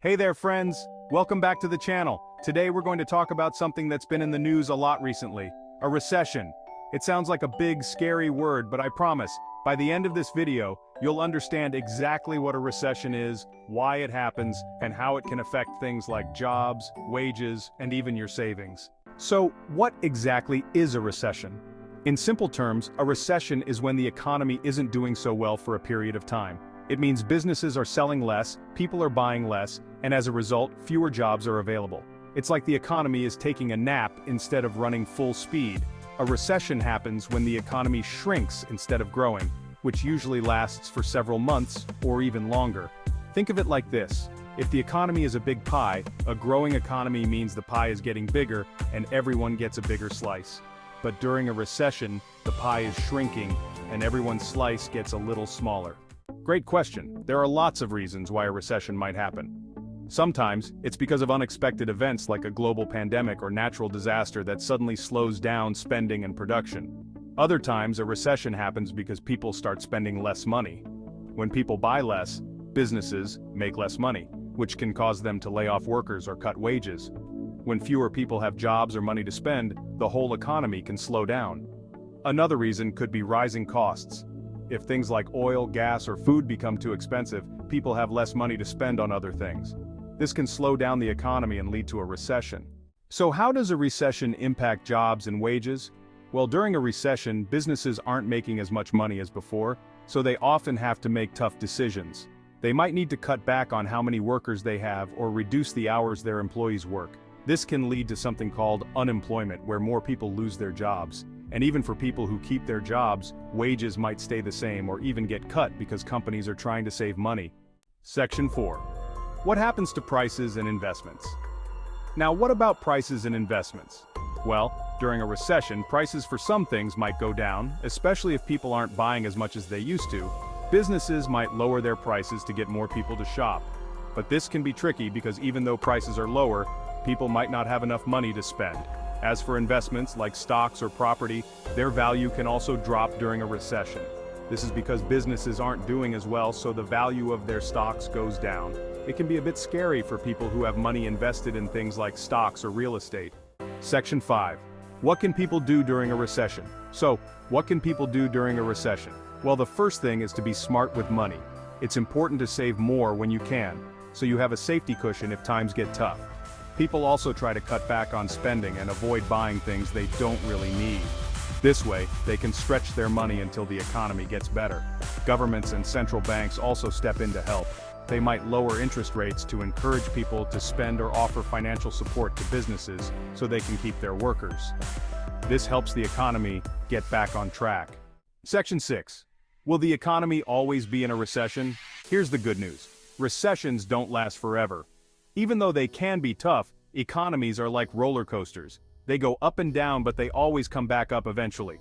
Hey there friends, welcome back to the channel. Today we're going to talk about something that's been in the news a lot recently, a recession. It sounds like a big, scary word, but I promise, by the end of this video, you'll understand exactly what a recession is, why it happens, and how it can affect things like jobs, wages, and even your savings. So, what exactly is a recession? In simple terms, a recession is when the economy isn't doing so well for a period of time. It means businesses are selling less, people are buying less, and as a result, fewer jobs are available. It's like the economy is taking a nap instead of running full speed. A recession happens when the economy shrinks instead of growing, which usually lasts for several months or even longer. Think of it like this. If the economy is a big pie, a growing economy means the pie is getting bigger and everyone gets a bigger slice. But during a recession, the pie is shrinking and everyone's slice gets a little smaller. Great question. There are lots of reasons why a recession might happen. Sometimes, it's because of unexpected events like a global pandemic or natural disaster that suddenly slows down spending and production. Other times, a recession happens because people start spending less money. When people buy less, businesses make less money, which can cause them to lay off workers or cut wages. When fewer people have jobs or money to spend, the whole economy can slow down. Another reason could be rising costs. If things like oil, gas, or food become too expensive, people have less money to spend on other things. This can slow down the economy and lead to a recession. So how does a recession impact jobs and wages? Well, during a recession, businesses aren't making as much money as before, so they often have to make tough decisions. They might need to cut back on how many workers they have or reduce the hours their employees work. This can lead to something called unemployment, where more people lose their jobs. And even for people who keep their jobs, wages might stay the same or even get cut because companies are trying to save money. Section 4. What happens to prices and investments? Now, what about prices and investments? Well, during a recession, prices for some things might go down, especially if people aren't buying as much as they used to. Businesses might lower their prices to get more people to shop. But this can be tricky because even though prices are lower, people might not have enough money to spend. As for investments like stocks or property, their value can also drop during a recession. This is because businesses aren't doing as well, so the value of their stocks goes down. It can be a bit scary for people who have money invested in things like stocks or real estate. Section 5. What can people do during a recession? So, what can people do during a recession? Well, the first thing is to be smart with money. It's important to save more when you can, so you have a safety cushion if times get tough. People also try to cut back on spending and avoid buying things they don't really need. This way, they can stretch their money until the economy gets better. Governments and central banks also step in to help. They might lower interest rates to encourage people to spend or offer financial support to businesses so they can keep their workers. This helps the economy get back on track. Section 6. Will the economy always be in a recession? Here's the good news. Recessions don't last forever. Even though they can be tough, economies are like roller coasters. They go up and down, but they always come back up eventually.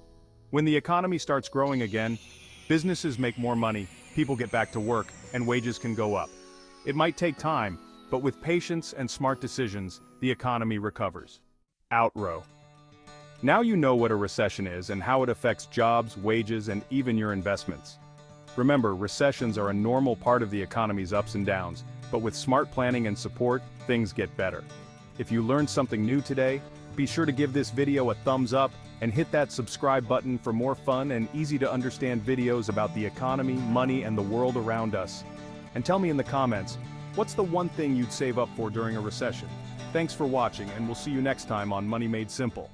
When the economy starts growing again, businesses make more money, people get back to work, and wages can go up. It might take time, but with patience and smart decisions, the economy recovers. Outro. Now you know what a recession is and how it affects jobs, wages, and even your investments. Remember, recessions are a normal part of the economy's ups and downs, but with smart planning and support, things get better. If you learned something new today, be sure to give this video a thumbs up and hit that subscribe button for more fun and easy to understand videos about the economy, money, and the world around us. And tell me in the comments, what's the one thing you'd save up for during a recession? Thanks for watching, and we'll see you next time on Money Made Simple.